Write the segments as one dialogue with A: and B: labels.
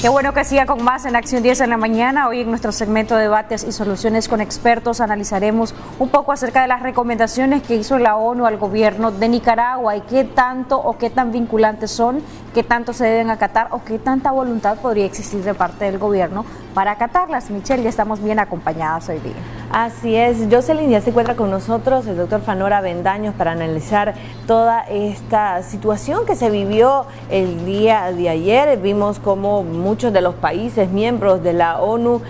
A: Qué bueno que siga con más en Acción 10 en la mañana. Hoy en nuestro segmento de debates y soluciones con expertos analizaremos un poco acerca de las recomendaciones que hizo la ONU al gobierno de Nicaragua y qué tanto o qué tan vinculantes son, qué tanto se deben acatar o qué tanta voluntad podría existir de parte del gobierno para acatarlas. Michelle, ya estamos bien acompañadas hoy día.
B: Así es, Jocelyn, ya se encuentra con nosotros el doctor Fanor Avendaños para analizar toda esta situación que se vivió el día de ayer. Vimos cómo muchos de los países miembros de la ONU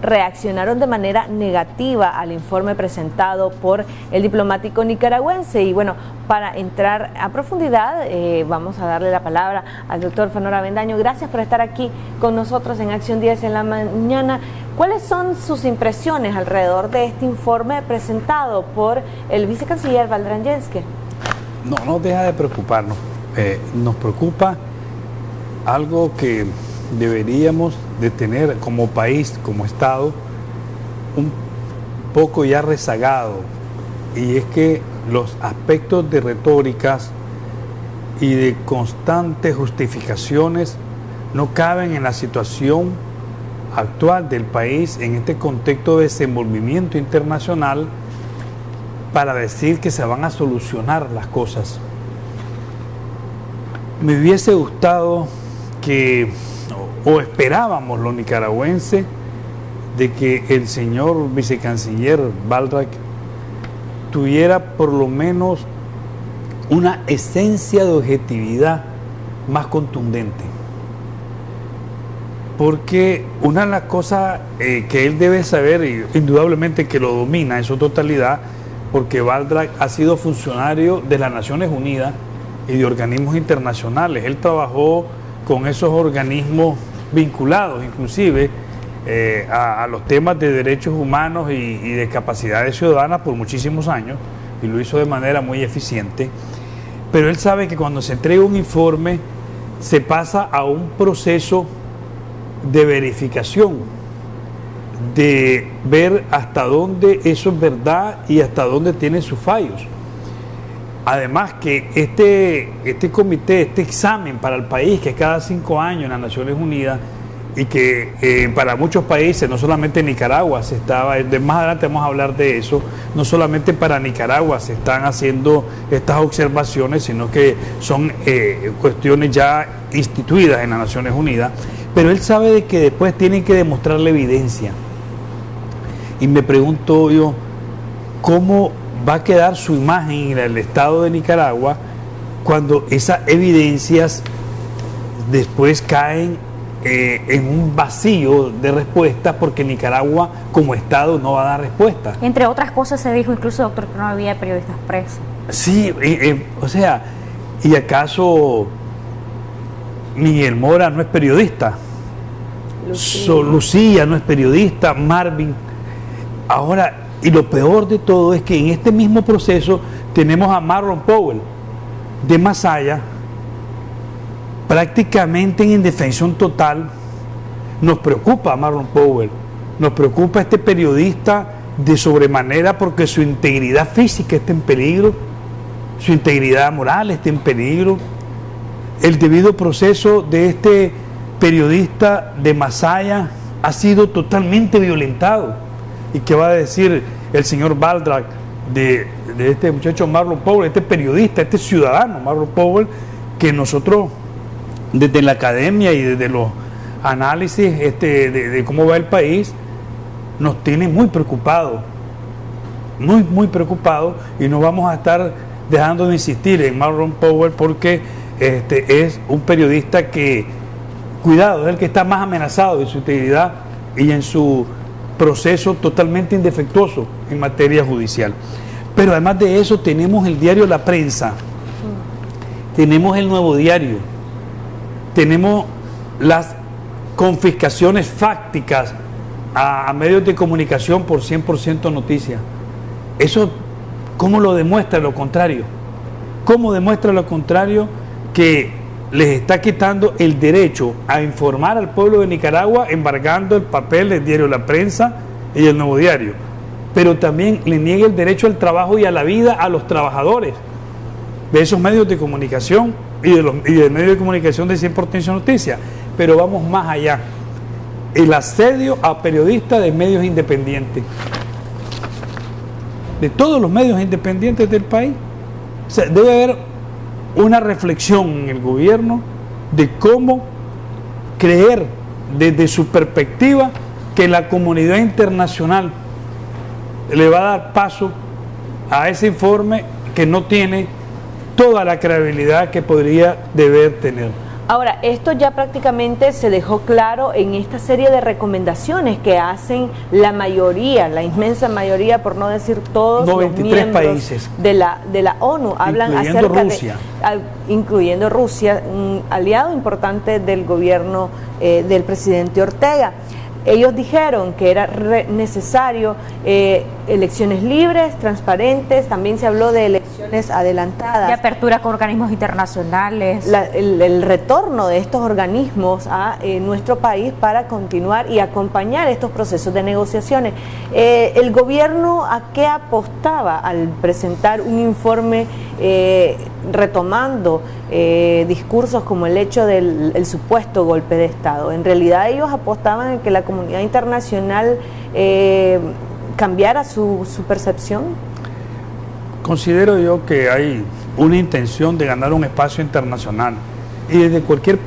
B: reaccionaron de manera negativa al informe presentado por el diplomático nicaragüense. Y bueno, para entrar a profundidad, vamos a darle la palabra al doctor Fanor Avendaños. Gracias por estar aquí con nosotros en Acción 10 en la mañana. ¿Cuáles son sus impresiones alrededor de este informe presentado por el vicecanciller Valdran Jenske?
C: No deja de preocuparnos. Nos preocupa algo que deberíamos de tener como país, como Estado, un poco ya rezagado, y es que los aspectos de retóricas y de constantes justificaciones no caben en la situación actual del país, en este contexto de desenvolvimiento internacional, para decir que se van a solucionar las cosas. Me hubiese gustado que, o esperábamos los nicaragüenses, de que el señor vicecanciller Valdran tuviera por lo menos una esencia de objetividad más contundente. Porque una de las cosas que él debe saber, y indudablemente que lo domina en su totalidad, porque Valdran ha sido funcionario de las Naciones Unidas y de organismos internacionales. Él trabajó con esos organismos vinculados inclusive a los temas de derechos humanos y de capacidades ciudadanas por muchísimos años, y lo hizo de manera muy eficiente. Pero él sabe que cuando se entrega un informe se pasa a un proceso de verificación, de ver hasta dónde eso es verdad y hasta dónde tiene sus fallos. Además que este comité, este examen para el país, que es cada 5 años en las Naciones Unidas, y que para muchos países, no solamente Nicaragua, más adelante vamos a hablar de eso, no solamente para Nicaragua se están haciendo estas observaciones, sino que son cuestiones ya instituidas en las Naciones Unidas, pero él sabe de que después tienen que demostrar la evidencia. Y me pregunto yo, ¿cómo va a quedar su imagen en el Estado de Nicaragua cuando esas evidencias después caen en un vacío de respuesta, porque Nicaragua como Estado no va a dar respuesta?
A: Entre otras cosas se dijo incluso, doctor, que no había periodistas presos.
C: Sí, o sea, ¿y acaso Miguel Mora no es periodista? Lucía no es periodista, Marvin. Ahora, y lo peor de todo es que en este mismo proceso tenemos a Marlon Powell de Masaya, prácticamente en indefensión total. Nos preocupa a Marlon Powell, nos preocupa este periodista de sobremanera, porque su integridad física está en peligro, su integridad moral está en peligro. El debido proceso de este periodista de Masaya ha sido totalmente violentado. ¿Y qué va a decir el señor Valdran de este muchacho Marlon Powell, este periodista, este ciudadano Marlon Powell, que nosotros desde la academia y desde los análisis de cómo va el país nos tiene muy preocupados, muy preocupados, y no vamos a estar dejando de insistir en Marlon Powell, porque es un periodista que, cuidado, es el que está más amenazado en su integridad y en su proceso totalmente indefectuoso en materia judicial. Pero además de eso tenemos el diario La Prensa, tenemos el Nuevo Diario, tenemos las confiscaciones fácticas a medios de comunicación por 100% noticias. Eso, ¿cómo lo demuestra lo contrario? ¿Cómo demuestra lo contrario? Que les está quitando el derecho a informar al pueblo de Nicaragua, embargando el papel del diario La Prensa y el Nuevo Diario, pero también le niega el derecho al trabajo y a la vida a los trabajadores de esos medios de comunicación y del medio de comunicación de 100% noticias. pero vamos más allá. El asedio a periodistas de medios independientes, de todos los medios independientes del país. O sea, debe haber una reflexión en el gobierno de cómo creer desde su perspectiva que la comunidad internacional le va a dar paso a ese informe que no tiene toda la credibilidad que podría deber tener.
B: Ahora, esto ya prácticamente se dejó claro en esta serie de recomendaciones que hacen la mayoría, la inmensa mayoría, por no decir todos los miembros
C: países
B: de la ONU. Hablan acerca
C: Rusia.
B: Incluyendo Rusia, un aliado importante del gobierno del presidente Ortega. Ellos dijeron que era necesario elecciones libres, transparentes, también se habló de elecciones adelantadas.
A: De apertura con organismos internacionales.
B: El retorno de estos organismos a nuestro país para continuar y acompañar estos procesos de negociaciones. ¿El gobierno a qué apostaba al presentar un informe retomando discursos como el hecho del supuesto golpe de Estado? En realidad ellos apostaban en que la comunidad internacional cambiara su percepción.
C: Considero yo que hay una intención de ganar un espacio internacional y desde cualquier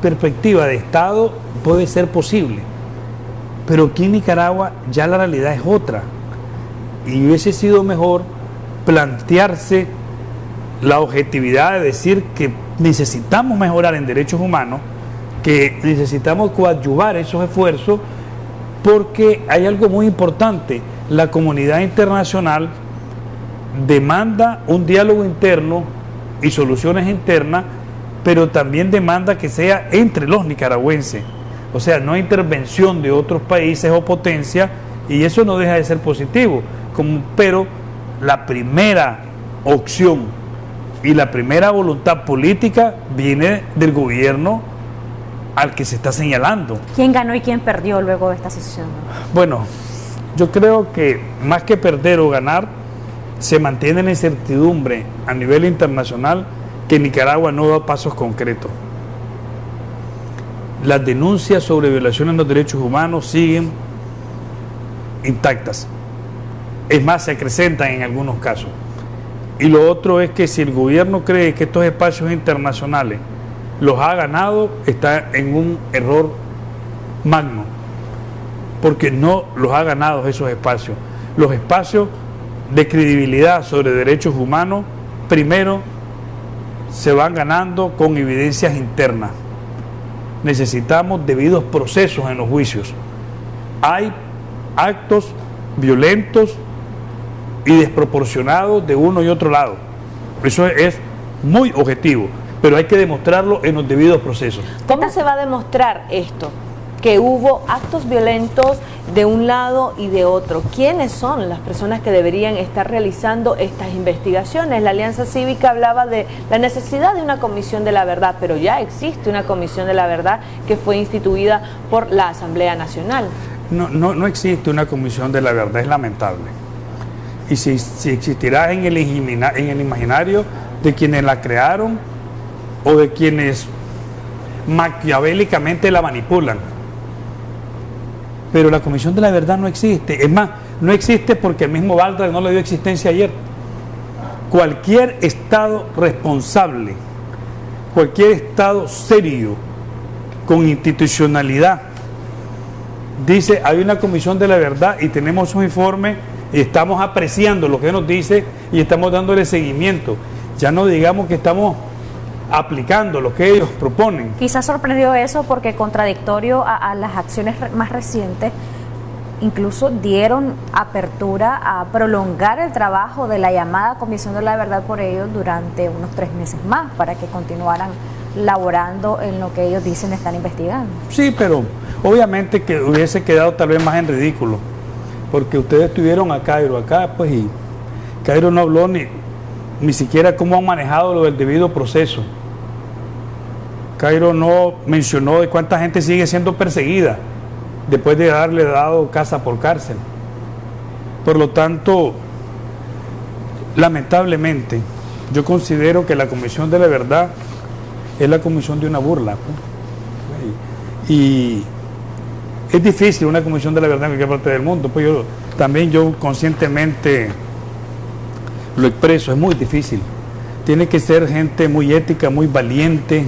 C: perspectiva de Estado puede ser posible, pero aquí en Nicaragua ya la realidad es otra y hubiese sido mejor plantearse la objetividad de decir que necesitamos mejorar en derechos humanos, que necesitamos coadyuvar esos esfuerzos, porque hay algo muy importante: la comunidad internacional demanda un diálogo interno y soluciones internas, pero también demanda que sea entre los nicaragüenses, o sea, no intervención de otros países o potencias, y eso no deja de ser positivo, pero la primera opción y la primera voluntad política viene del gobierno al que se está señalando.
A: ¿Quién ganó y quién perdió luego de esta sesión?
C: Bueno, yo creo que más que perder o ganar, se mantiene la incertidumbre a nivel internacional que Nicaragua no da pasos concretos. Las denuncias sobre violaciones de los derechos humanos siguen intactas. Es más, se acrecentan en algunos casos. Y lo otro es que si el gobierno cree que estos espacios internacionales los ha ganado, está en un error magno, porque no los ha ganado esos espacios. Los espacios de credibilidad sobre derechos humanos, primero, se van ganando con evidencias internas. Necesitamos debidos procesos en los juicios. Hay actos violentos y desproporcionados de uno y otro lado. Eso es muy objetivo, pero hay que demostrarlo en los debidos procesos.
B: ¿Cómo se va a demostrar esto? Que hubo actos violentos de un lado y de otro. ¿Quiénes son las personas que deberían estar realizando estas investigaciones? La Alianza Cívica hablaba de la necesidad de una comisión de la verdad, pero ya existe una comisión de la verdad que fue instituida por la Asamblea Nacional.
C: No existe una comisión de la verdad, es lamentable. Y si existirá en el imaginario de quienes la crearon o de quienes maquiavélicamente la manipulan. Pero la Comisión de la Verdad no existe. Es más, no existe porque el mismo Baltra no le dio existencia ayer. Cualquier Estado responsable, cualquier Estado serio, con institucionalidad, dice, hay una Comisión de la Verdad y tenemos un informe y estamos apreciando lo que nos dice y estamos dándole seguimiento. Ya no digamos que estamos aplicando lo que ellos proponen.
A: Quizás sorprendió eso porque contradictorio a las acciones más recientes, incluso dieron apertura a prolongar el trabajo de la llamada Comisión de la Verdad por ellos durante unos 3 meses más, para que continuaran laborando en lo que ellos dicen están investigando.
C: Sí, pero obviamente que hubiese quedado tal vez más en ridículo, porque ustedes tuvieron a Cairo acá, pues, y Cairo no habló ni siquiera cómo han manejado lo del debido proceso. Cairo no mencionó de cuánta gente sigue siendo perseguida después de haberle dado casa por cárcel. Por lo tanto, lamentablemente, yo considero que la Comisión de la Verdad es la comisión de una burla, Y es difícil una comisión de la verdad en cualquier parte del mundo, pues yo conscientemente lo expreso, es muy difícil. Tiene que ser gente muy ética, muy valiente,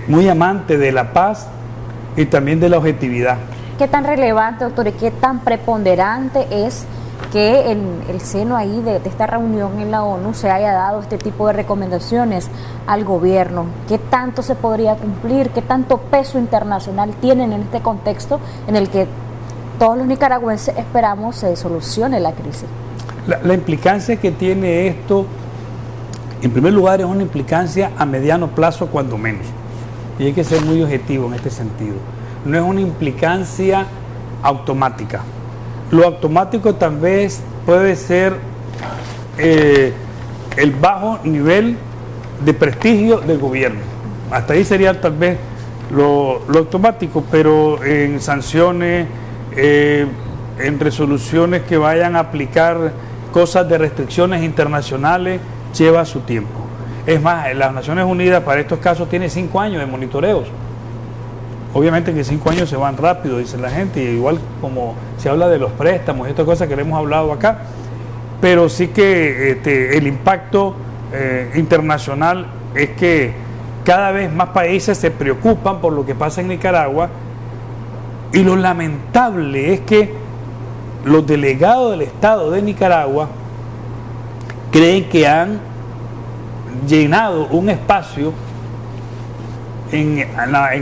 C: muy amante de la paz y también de la objetividad.
A: ¿Qué tan relevante, doctor, y qué tan preponderante es que en el seno ahí de esta reunión en la ONU se haya dado este tipo de recomendaciones al gobierno? ¿Qué tanto se podría cumplir? ¿Qué tanto peso internacional tienen en este contexto en el que todos los nicaragüenses esperamos se solucione la crisis?
C: La implicancia que tiene esto, en primer lugar, es una implicancia a mediano plazo cuando menos. Y hay que ser muy objetivo en este sentido. No es una implicancia automática. Lo automático tal vez puede ser el bajo nivel de prestigio del gobierno. Hasta ahí sería tal vez lo automático, pero en sanciones, en resoluciones que vayan a aplicar cosas de restricciones internacionales, lleva su tiempo. Es más, las Naciones Unidas para estos casos tiene 5 años de monitoreos. Obviamente que 5 años se van rápido, dice la gente, y igual como se habla de los préstamos y estas cosas que le hemos hablado acá, pero sí que el impacto internacional es que cada vez más países se preocupan por lo que pasa en Nicaragua, y lo lamentable es que los delegados del Estado de Nicaragua creen que han llenado un espacio en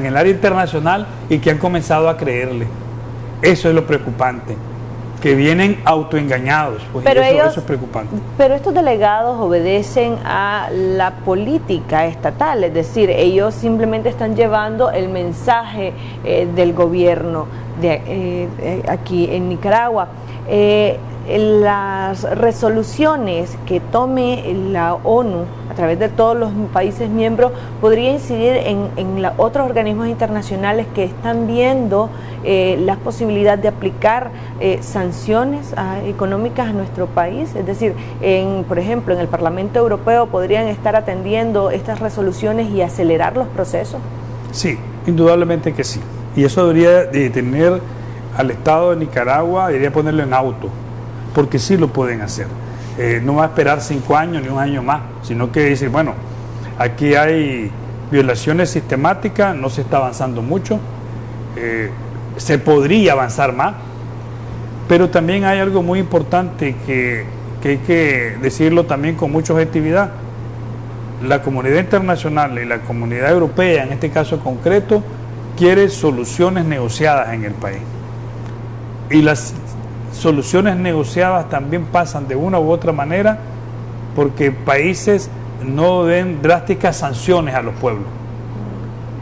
C: el área internacional y que han comenzado a creerle. Eso es lo preocupante, que vienen autoengañados, pues,
B: pero
C: eso es preocupante.
B: Pero estos delegados obedecen a la política estatal, es decir, ellos simplemente están llevando el mensaje del gobierno aquí en Nicaragua. Las resoluciones que tome la ONU a través de todos los países miembros podría incidir en otros organismos internacionales que están viendo la posibilidad de aplicar sanciones económicas a nuestro país. Es decir, por ejemplo, en el Parlamento Europeo podrían estar atendiendo estas resoluciones y acelerar los procesos.
C: Sí, indudablemente que sí. Y eso debería de tener al Estado de Nicaragua, debería ponerlo en auto, porque sí lo pueden hacer. No va a esperar 5 años ni un año más, sino que decir, bueno, aquí hay violaciones sistemáticas, no se está avanzando mucho, se podría avanzar más, pero también hay algo muy importante que hay que decirlo también con mucha objetividad. La comunidad internacional y la comunidad europea, en este caso concreto, quiere soluciones negociadas en el país. Y las soluciones negociadas también pasan de una u otra manera porque países no den drásticas sanciones a los pueblos.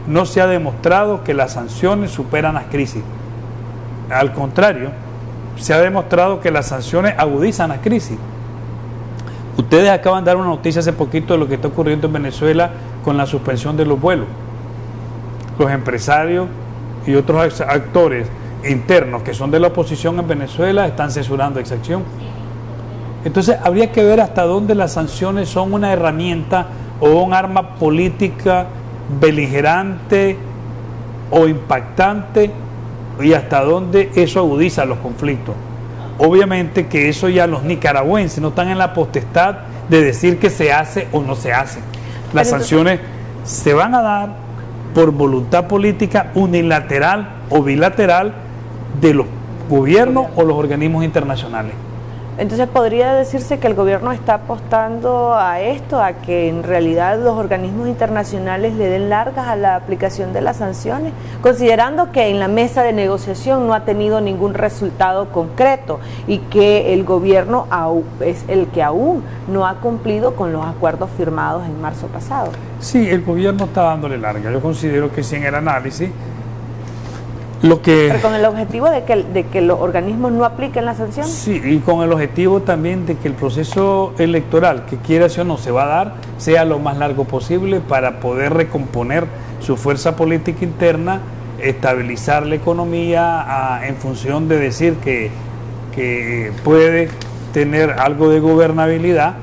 C: No se ha demostrado que las sanciones superan las crisis. Al contrario, se ha demostrado que las sanciones agudizan las crisis. Ustedes acaban de dar una noticia hace poquito de lo que está ocurriendo en Venezuela con la suspensión de los vuelos. Los empresarios y otros actores internos que son de la oposición en Venezuela están censurando esa acción. Entonces habría que ver hasta dónde las sanciones son una herramienta o un arma política beligerante o impactante, y hasta dónde eso agudiza los conflictos. Obviamente que eso ya los nicaragüenses no están en la potestad de decir que se hace o no se hace. Las sanciones se van a dar por voluntad política unilateral o bilateral de los gobiernos o los organismos internacionales.
B: Entonces podría decirse que el gobierno está apostando a esto, a que en realidad los organismos internacionales le den largas a la aplicación de las sanciones, considerando que en la mesa de negociación no ha tenido ningún resultado concreto y que el gobierno es el que aún no ha cumplido con los acuerdos firmados en marzo pasado.
C: Sí, el gobierno está dándole larga. Yo considero que sí, en el análisis
B: pero con el objetivo de que los organismos no apliquen las sanciones.
C: Sí, y con el objetivo también de que el proceso electoral, que quiera o no se va a dar, sea lo más largo posible para poder recomponer su fuerza política interna, estabilizar la economía en función de decir que puede tener algo de gobernabilidad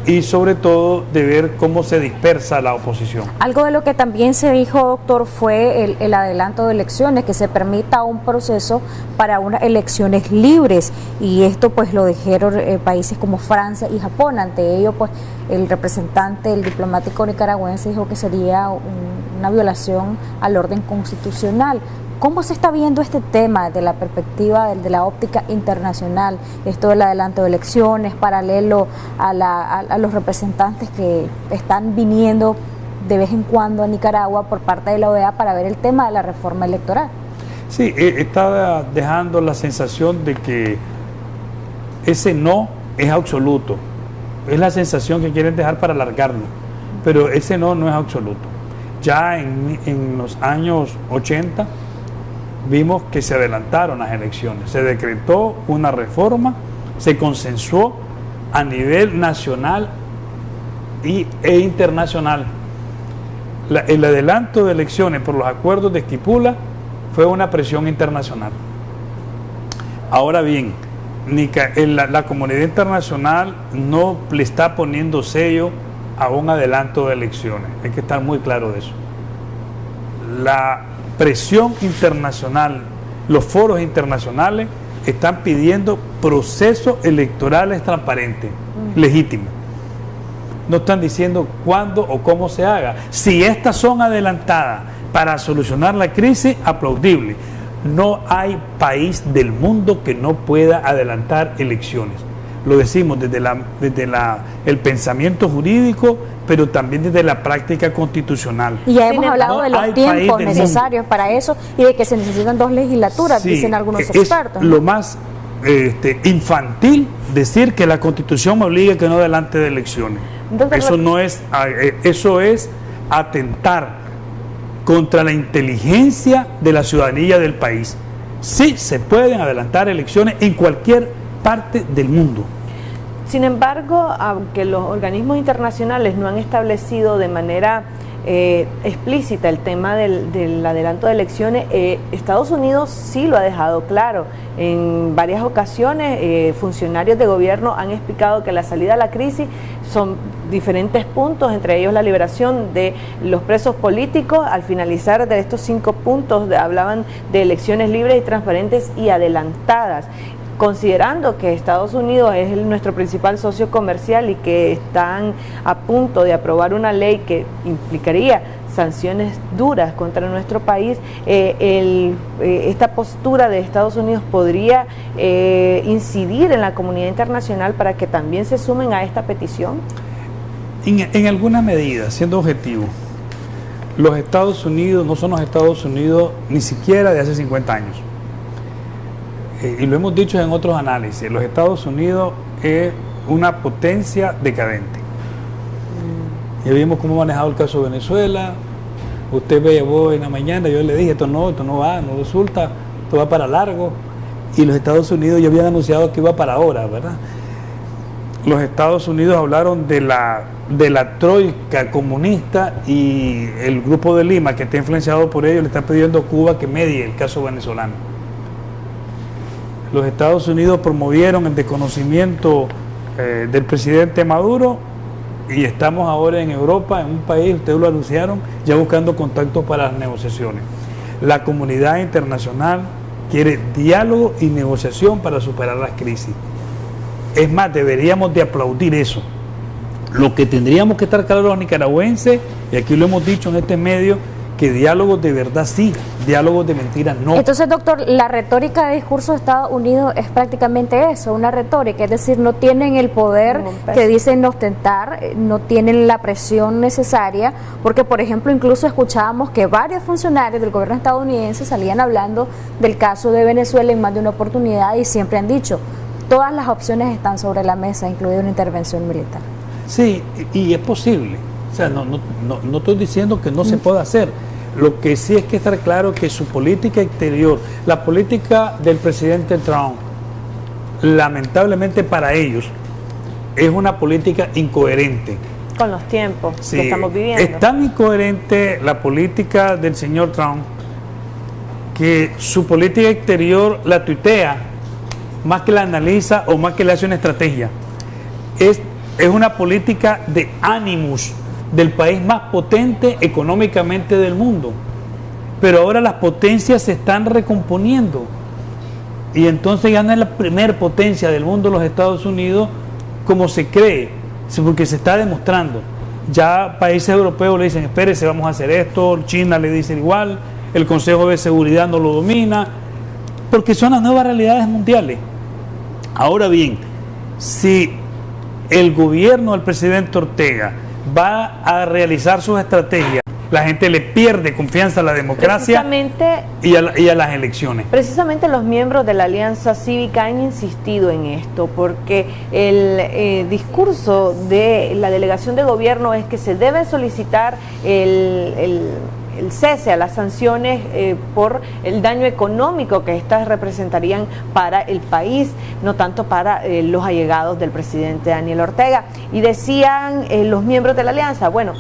C: y sobre todo de ver cómo se dispersa la oposición.
A: Algo de lo que también se dijo, doctor, fue el adelanto de elecciones, que se permita un proceso para unas elecciones libres, y esto pues lo dijeron países como Francia y Japón. Ante ello pues el representante, el diplomático nicaragüense, dijo que sería una violación al orden constitucional. ¿Cómo se está viendo este tema desde la perspectiva de la óptica internacional? Esto del adelanto de elecciones, paralelo a los representantes que están viniendo de vez en cuando a Nicaragua por parte de la OEA para ver el tema de la reforma electoral.
C: Sí, está dejando la sensación de que ese no es absoluto. Es la sensación que quieren dejar para alargarlo, pero ese no es absoluto. Ya en los años 80 vimos que se adelantaron las elecciones, se decretó una reforma, se consensuó a nivel nacional e internacional. El adelanto de elecciones por los acuerdos de Esquipula fue una presión internacional. Ahora bien, la comunidad internacional no le está poniendo sello a un adelanto de elecciones, hay que estar muy claro de eso. La presión internacional, los foros internacionales están pidiendo procesos electorales transparentes, legítimos. No están diciendo cuándo o cómo se haga. Si estas son adelantadas para solucionar la crisis, aplaudible. No hay país del mundo que no pueda adelantar elecciones. Lo decimos desde el pensamiento jurídico, pero también desde la práctica constitucional.
A: Y ya hemos hablado de los tiempos necesarios para eso y de que se necesitan 2 legislaturas, sí, dicen algunos expertos.
C: Es lo más infantil decir que la Constitución me obliga a que no adelante de elecciones. Entonces, eso es atentar contra la inteligencia de la ciudadanía del país. Sí, se pueden adelantar elecciones en cualquier parte del mundo.
B: Sin embargo, aunque los organismos internacionales no han establecido de manera explícita el tema del adelanto de elecciones, Estados Unidos sí lo ha dejado claro. En varias ocasiones funcionarios de gobierno han explicado que la salida a la crisis son diferentes puntos, entre ellos la liberación de los presos políticos. Al finalizar de estos 5 puntos hablaban de elecciones libres y transparentes y adelantadas. Considerando que Estados Unidos es nuestro principal socio comercial y que están a punto de aprobar una ley que implicaría sanciones duras contra nuestro país, esta postura de Estados Unidos podría incidir en la comunidad internacional para que también se sumen a esta petición.
C: En alguna medida, siendo objetivo, los Estados Unidos no son los Estados Unidos ni siquiera de hace 50 años. Y lo hemos dicho en otros análisis, los Estados Unidos es una potencia decadente. Ya vimos cómo ha manejado el caso de Venezuela. Usted me llevó en la mañana, yo le dije, esto no va, no resulta, esto va para largo. Y los Estados Unidos ya habían anunciado que iba para ahora, ¿verdad? Los Estados Unidos hablaron de la troika comunista, y el grupo de Lima, que está influenciado por ellos, le está pidiendo a Cuba que medie el caso venezolano. Los Estados Unidos promovieron el desconocimiento del presidente Maduro, y estamos ahora en Europa, en un país, ustedes lo anunciaron, ya buscando contactos para las negociaciones. La comunidad internacional quiere diálogo y negociación para superar las crisis. Es más, deberíamos de aplaudir eso. Lo que tendríamos que estar claros los nicaragüenses, y aquí lo hemos dicho en este medio, que diálogos de verdad sí, diálogos de mentiras no.
A: Entonces, doctor, la retórica de discurso de Estados Unidos es prácticamente eso, una retórica, es decir, no tienen el poder que dicen ostentar, no tienen la presión necesaria, porque, por ejemplo, incluso escuchábamos que varios funcionarios del gobierno estadounidense salían hablando del caso de Venezuela en más de una oportunidad, y siempre han dicho, todas las opciones están sobre la mesa, incluida una intervención militar.
C: Sí, y es posible. O sea, no estoy diciendo que no se pueda hacer. Lo que sí es que estar claro que su política exterior, la política del presidente Trump, lamentablemente para ellos, es una política incoherente.
B: Con los tiempos que estamos viviendo.
C: Es tan incoherente la política del señor Trump que su política exterior la tuitea más que la analiza o más que le hace una estrategia. Es es una política de ánimos del país más potente económicamente del mundo. Pero ahora las potencias se están recomponiendo. Y entonces ya no es la primera potencia del mundo los Estados Unidos como se cree, porque se está demostrando. Ya países europeos le dicen, espérese, vamos a hacer esto, China le dice igual, el Consejo de Seguridad no lo domina, porque son las nuevas realidades mundiales. Ahora bien, si el gobierno del presidente Ortega va a realizar sus estrategias, la gente le pierde confianza a la democracia y a las elecciones.
B: Precisamente los miembros de la Alianza Cívica han insistido en esto, porque el discurso de la delegación de gobierno es que se debe solicitar el cese a las sanciones por el daño económico que estas representarían para el país, no tanto para los allegados del presidente Daniel Ortega. Y decían los miembros de la alianza, bueno,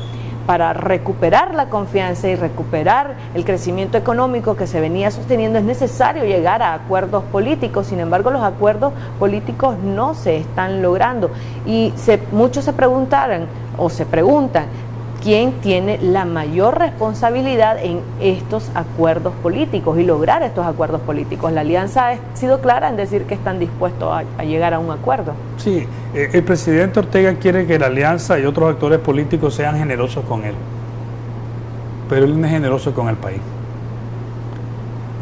B: para recuperar la confianza y recuperar el crecimiento económico que se venía sosteniendo es necesario llegar a acuerdos políticos. Sin embargo, los acuerdos políticos no se están logrando y muchos se preguntaron o se preguntan quién tiene la mayor responsabilidad en estos acuerdos políticos y lograr estos acuerdos políticos. La alianza ha sido clara en decir que están dispuestos a llegar a un acuerdo.
C: Sí, el presidente Ortega quiere que la alianza y otros actores políticos sean generosos con él, pero él no es generoso con el país.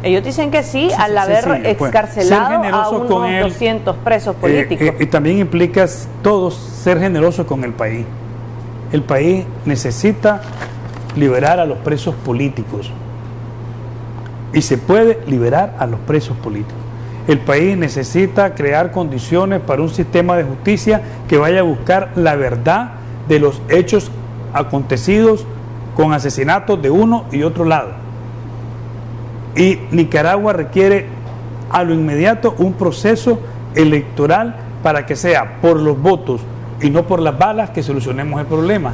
B: Ellos dicen que sí, al haber excarcelado a unos 200 presos políticos.
C: Y también implica todos ser generosos con el país. El país necesita liberar a los presos políticos y se puede liberar a los presos políticos. El país necesita crear condiciones para un sistema de justicia que vaya a buscar la verdad de los hechos acontecidos con asesinatos de uno y otro lado. Y Nicaragua requiere a lo inmediato un proceso electoral para que sea por los votos y no por las balas que solucionemos el problema.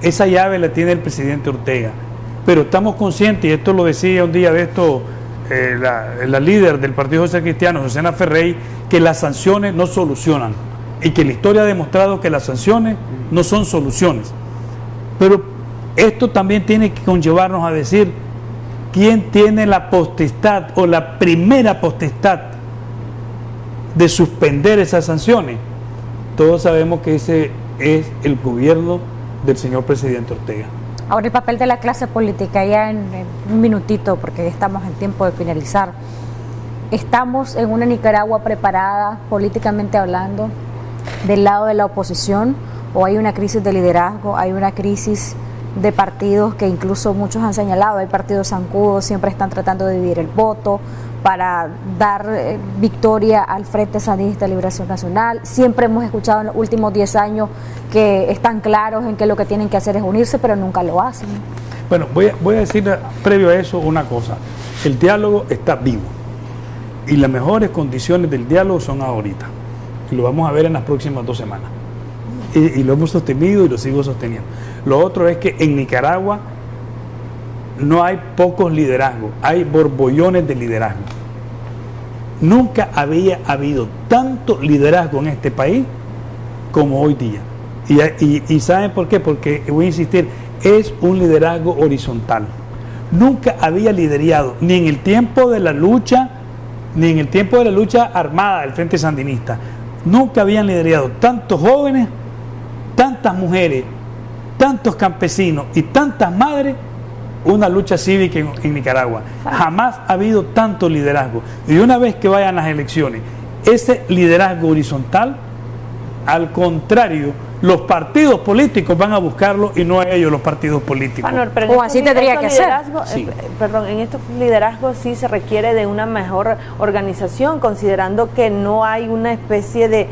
C: Esa llave la tiene el presidente Ortega, pero estamos conscientes, y esto lo decía un día de esto la líder del Partido Social Cristiano, Susana Ferrey, que las sanciones no solucionan y que la historia ha demostrado que las sanciones no son soluciones. Pero esto también tiene que conllevarnos a decir quién tiene la potestad o la primera potestad de suspender esas sanciones. Todos sabemos que ese es el gobierno del señor presidente Ortega.
A: Ahora el papel de la clase política, ya en un minutito, porque ya estamos en tiempo de finalizar. ¿Estamos en una Nicaragua preparada, políticamente hablando, del lado de la oposición? ¿O hay una crisis de liderazgo, hay una crisis de partidos que incluso muchos han señalado? Hay partidos zancudos, siempre están tratando de dividir el voto para dar victoria al Frente Sandinista de Liberación Nacional. Siempre hemos escuchado en los últimos 10 años que están claros en que lo que tienen que hacer es unirse, pero nunca lo hacen.
C: Bueno, voy a decir previo a eso una cosa. El diálogo está vivo y las mejores condiciones del diálogo son ahorita. Y lo vamos a ver en las próximas 2 semanas. Y lo hemos sostenido y lo sigo sosteniendo. Lo otro es que en Nicaragua no hay pocos liderazgos, hay borbollones de liderazgo. Nunca había habido tanto liderazgo en este país como hoy día. Y ¿saben por qué? Porque, voy a insistir, es un liderazgo horizontal. Nunca había liderado, ni en el tiempo de la lucha, ni en el tiempo de la lucha armada del Frente Sandinista. Nunca habían liderado tantos jóvenes, tantas mujeres, tantos campesinos y tantas madres una lucha cívica en Nicaragua. Jamás ha habido tanto liderazgo. Y una vez que vayan las elecciones, ese liderazgo horizontal, al contrario, los partidos políticos van a buscarlo y no ellos los partidos políticos.
A: O así tendría que ser.
B: Sí. Perdón, en estos liderazgos sí se requiere de una mejor organización, considerando que no hay una especie de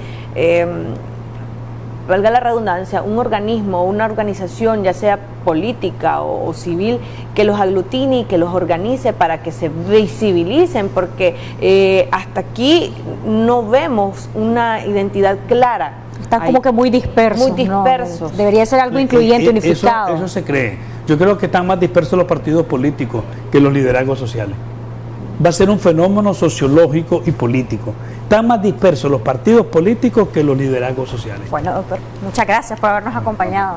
B: valga la redundancia, un organismo, una organización, ya sea política o civil, que los aglutine y que los organice para que se visibilicen, porque hasta aquí no vemos una identidad clara.
A: Están como que muy dispersos.
B: Muy dispersos.
A: ¿No? Debería ser algo incluyente, unificado.
C: Eso se cree. Yo creo que están más dispersos los partidos políticos que los liderazgos sociales. va a ser un fenómeno sociológico y político. Están más dispersos los partidos políticos que los liderazgos sociales.
A: Bueno, doctor, muchas gracias por habernos acompañado.